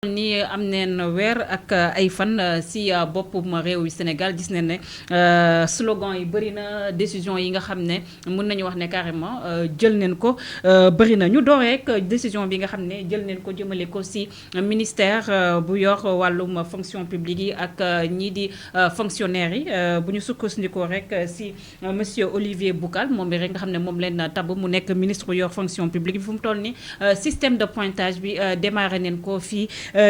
ni am neen weer ak ay fan si boppum réew Sénégal gis nañ ne slogan yi bëri na décision yi nga xam ne mën nañu wax ne carrément jël neen ko bëri na ñu door rek décision bi nga xam ne jël neen ko jëmale ko si ministère bu yor wàllum fonction publique yi ak ñii di fonctionnaires yi bu ñu sukkandikoo rek si monsieur Olivier Boucal moom bi rek nga xam ne moom leen tabb mu nekk ministre bu yor fonction publique bi fu mu toll ni système de pointage bi démarré neen ko fii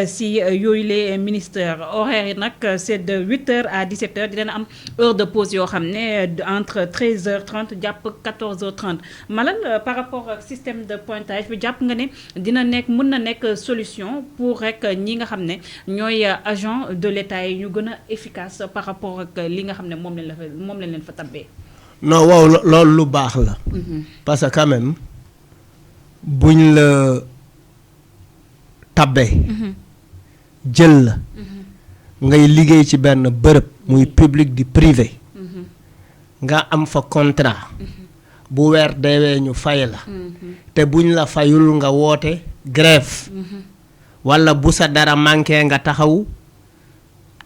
si yooyu les ministères horaires yi nag c'est de 8h à 17h dina am heure de pause yoo xam ne entre 13h30 jàpp 14h30 Malal par rapport ak système de pointage bi jàpp nga ne dina nekk mën na nekk solution pour rek ñi nga xam ne ñooy agent de l'État yi ñu gën a efficace par rapport ak li nga xam ne moom lañ leen fa tabbee. non waaw loolu lu baax la. parce que quand même buñ la tabbee. jël la. ngay liggéey ci benn bërëb muy public di privé. nga am fa contrat. bu weer deewee ñu fay la. te buñ la fayul nga woote grève. walla bu sa dara manqué nga taxaw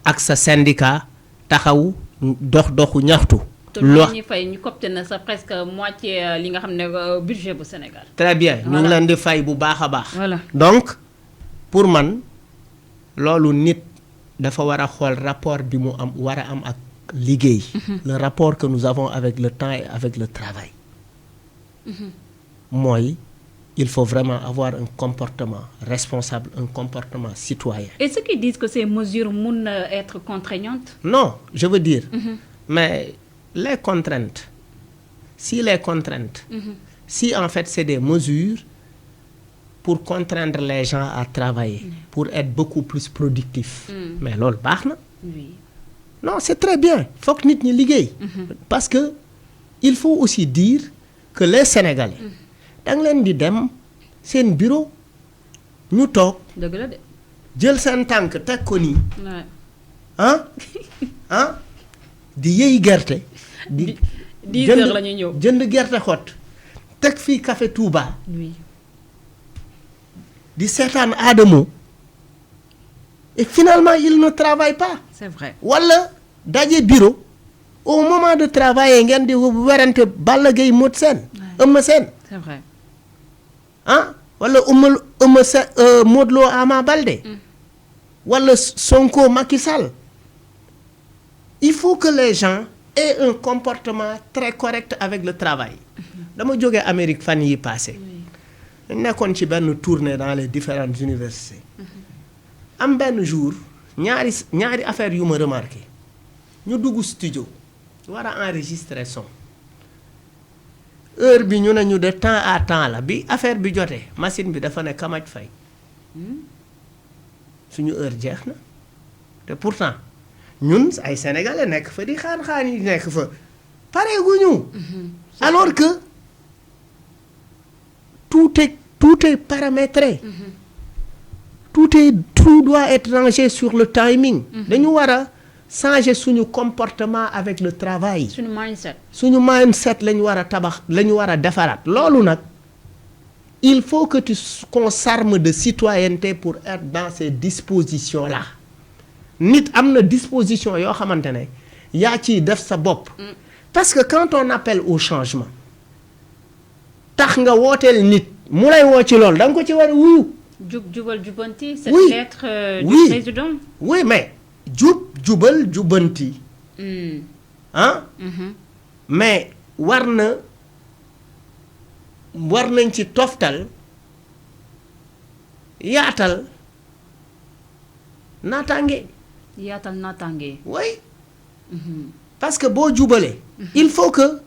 ak sa syndicat taxaw doxu ñaxtu. loo ñuy fay ñu copte na sa presque moitié li nga xam ne budget bu Sénégal. très bien ñu ngi leen di fay bu baax a baax. voilà donc pour man loolu nit dafa war a xool rapport bi mu am war a am ak liggéey. le rapport que nous avons avec le temps et avec le travail. mooy il faut vraiment avoir un comportement responsable, un comportement citoyen. Et ceux qui disent que ces mesures peuvent être contraignantes? Non, je veux dire, mais les contraintes, si en fait c'est des mesures pour contraindre les gens à travailler, pour être beaucoup plus productifs, mais lol baxna. Oui. Non, c'est très bien. Faut que nit ñi liggéey. Parce que il faut aussi dire que les Sénégalais, da nga leen di dem seen bureau ñu toog. dëgg la de. jël seen tànk teg ko nii. di yëy gerte. di 10 heures la ñuy ñëw jënd gerte xott teg fii café Touba. oui. di seetaan Adamo. et finalement il ne travaille pas. c'est vrai. wala daje bureau au moment de travailler ngeen di werante Balla Gaye Modou Sène. Eumeu Sène. c'est vrai. wala Modou Lo Ama Baldé. wala Sonko Macky Sall. il faut que les gens aient un comportement très correct avec le travail. dama jógee Amérique fan yi passé. nekkoon ci benn tournée dans les différentes universités. am benn jour ñaari affaire yu ma remarqué ñu dugg studio war a enregistrer son. heure bi ñu ne ñu de temps à temps la bi affaire bi jotee machine bi dafa ne kamaj fay suñu heure jeex na te pourtant ñun ay sénégalais nekk fa di xaan yi nekk fa pareeguñu. alors que tout est paramétré. tout doit être rangé sur le timing. dañu war a changer suñu comportement avec le travail. suñu mindset lañu war a tabax lañu war a defaraat loolu nag il faut que qu'on s'arme de citoyenneté pour être dans ces dispositions là nit am na disposition yoo xamante ne yaa ciy def sa bopp. parce que quand on appelle au changement tax nga wooteel nit mu lay woo ci loolu da nga ko ci war a wuyu. jubal jubanti. cette oui. lettre du président. oui mais jubal jubanti. mais war nañ ci toftal yaatal naataange. oui. parce que boo jubalee. il faut que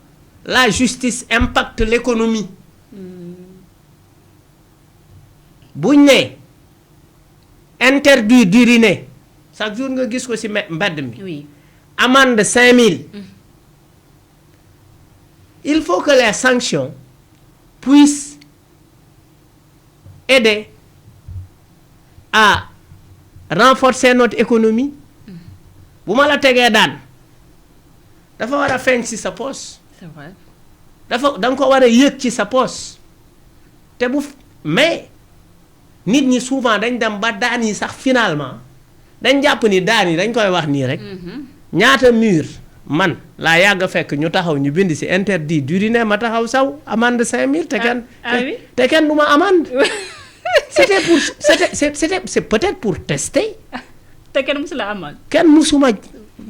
la justice impacte l'économie. buñ ne interdit d'uriner chaque jour nga gis ko ci mbedd mi. oui. amende 5000. il faut que les sanctions puissent aider à renforcer notre économie. bu ma la tegee daan dafa war a feeñ ci sa poche. c'est vrai. da nga ko war a yëg ci sa poche te mais nit ñi souvent dañ dem ba daan yi sax finalement dañ jàpp ni daan yi dañ koy wax nii rek. ñaata mur man laa yàgg a fekk ñu taxaw ñu bind ci interdit d'uriner ma taxaw saw amende 5000 te kenn. te kenn du ma amende. c'est peut-être pour tester. te kenn musu la amende. kenn musuma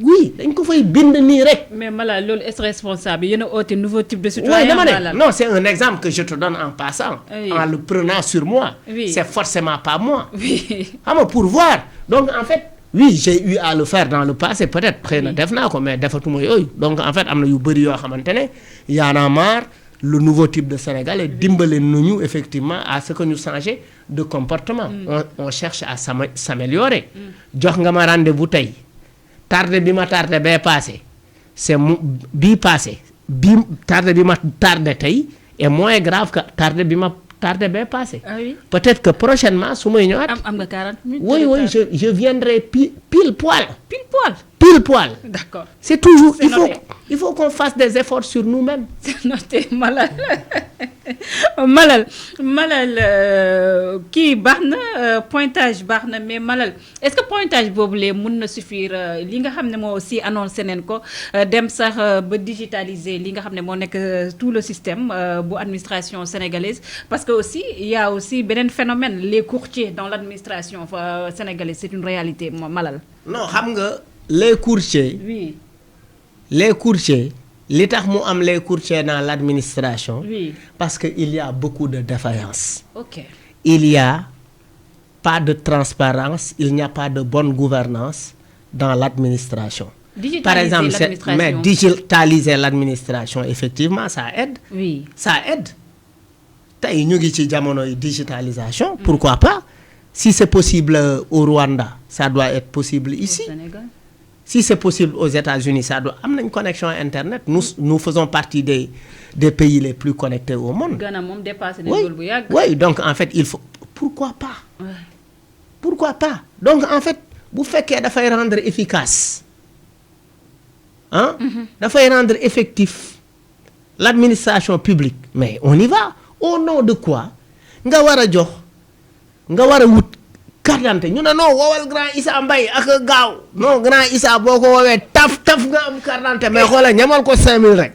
oui dañ ko fay bind nii rek. mais Malal loolu est responsable yéen a oote nouveau type de citoyen. oui dama ne non c'est un exemple que je te donne en passant. En le prenant sur moi. C'est forcément pas moi. xam nga pour voir donc en fait. oui j'ai eu à le faire dans le passé peut-être xëy na def naa ko mais defatuma yooyu donc en fait am na yu bëri yoo xamante ne Y en a marre le nouveau type de Sénégalais dimbale nañu effectivement à ce que ñu changer de comportement. On cherche à s'améliorer. jox nga ma rendez-vous tey tardé bi ma tardé bee passé c'est bii passé bii tardé bi ma tardé tey est moins grave que tardé bi ma tardé bee passé. Peut-être que prochainement su may ñëwaat. am nga 40 minutes. oui je viendrai pile poil. pile poil. D'accord. C'est toujours il faut qu'on fasse des efforts sur nous-mêmes. C'est noté Malal. Malal kii baax na pointage baax na mais Malal est-ce que pointage boobu lee mun na suffire li nga xam ne moo aussi annoncé neen ko dem sax ba digitaliser li nga xam ne moo nekk tout le système bu administration sénégalaise parce que aussi il y a aussi beneen phénomène les courtiers dans l'administration sénégalaise c'est une réalité Malal. non xam nga les courtiers. oui. les courtiers. li tax mu am les courtiers dans l'administration. Oui. Parce que il y a beaucoup de défaillances. OK. Il y a pas de transparence, il n'y a pas de bonne gouvernance dans l'administration. Par exemple, mais digitaliser l'administration effectivement ça aide. Oui. Ça aide. Tey ñu ngi ci jamonoy digitalisation. Pourquoi pas? Si c'est possible au Rwanda, ça doit être possible ici. Au Sénégal. Si c'est possible aux États-Unis, ça doit am nañ connexion internet. Nous faisons partie des pays les plus connectés au monde. Ghana moom dépassé na loolu bu yàgg. Oui, donc en fait il faut pourquoi pas. Ouais. Pourquoi pas? Donc en fait bu fekkee dafay rendre efficace dafay rendre effectif l'administration publique mais on y va au nom de quoi nga war a wut carte d'identité ñu ne non woowal grand Issa Mbaye ak gaaw non grand Issa boo ko woowee taf nga am carte d'identité mais xoolal ñamal ko 5000 rek.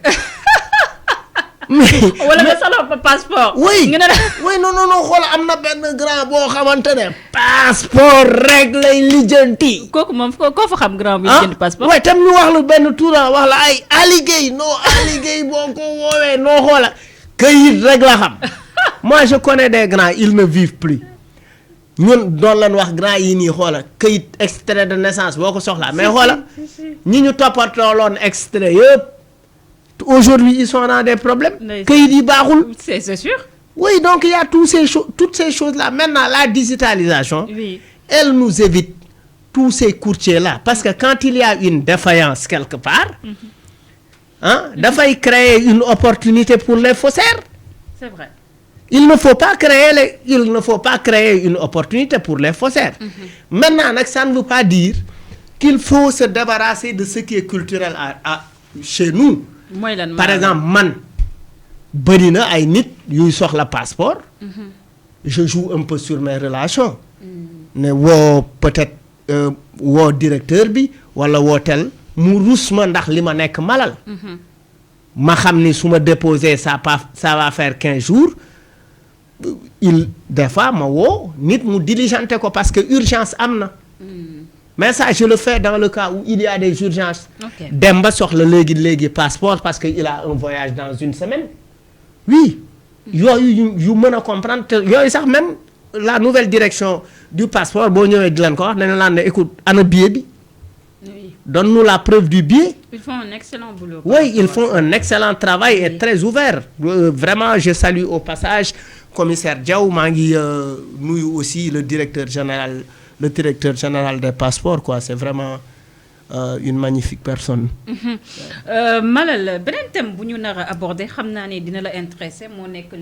wala nga solo passeport. oui non xoolal am na benn grand boo xamante ne passeport rek lay lijjanti. kooku moom koo fa xam grand bi lijjanti passeport. waaye tam ñu wax la benn tour wax la ay aligéey boo ko woowee noo xoola këyit rek la xam. Moi je connais des grands ils ne vivent plus. ñun doon lañ wax grand yi nii xoola këyit extrait de naissance boo ko soxlaa mais xoola ñi ñu toppatoo loon extrait yëpp aujourd'hui ils sont dans des problèmes. këyit yi baaxul. C'est sûr. Oui donc il y a toutes ces choses là maintenant la digitalisation. Oui. Elle nous évite tous ces courtiers là parce que quand il y a une défaillance quelque part. dafay créer une opportunité pour les faussaires. C'est vrai. Il ne faut pas créer une opportunité pour les faussaires. Maintenant nag ça ne veut pas dire qu'il faut se débarrasser de ce qui est culturel chez nous. mooy lan par exemple man bëri na ay nit yuy soxla passeport. Je joue un peu sur mes relations. ne woo peut-être woo directeur bi wala woo tel mu rus ma ndax li ma nekk malal. ma xam ni su ma déposer ça va faire 15 jours. Des fois ma woo nit mu diligenté ko parce que urgence am na. mais ça je le fais dans le cas où il y a des urgences. dem ba soxla léegi passeport parce que il a un voyage dans une semaine. oui yooyu yu mën a comprendre te yooyu sax même la nouvelle direction du passeport boo ñëwee di leen ko wax dañu laan ne écoute ana billet bi. donne-nous la preuve du billet. Ils font un excellent boulot. Oui, ils font un excellent travail et très ouvert. Vraiment, je salue au passage commissaire Diaw maa ngi nuyu aussi le directeur général des passeports quoi. C'est vraiment une magnifique personne. Malal beneen thème bu ñu nar a aborder xam naa ne dina la intéresser moo nekk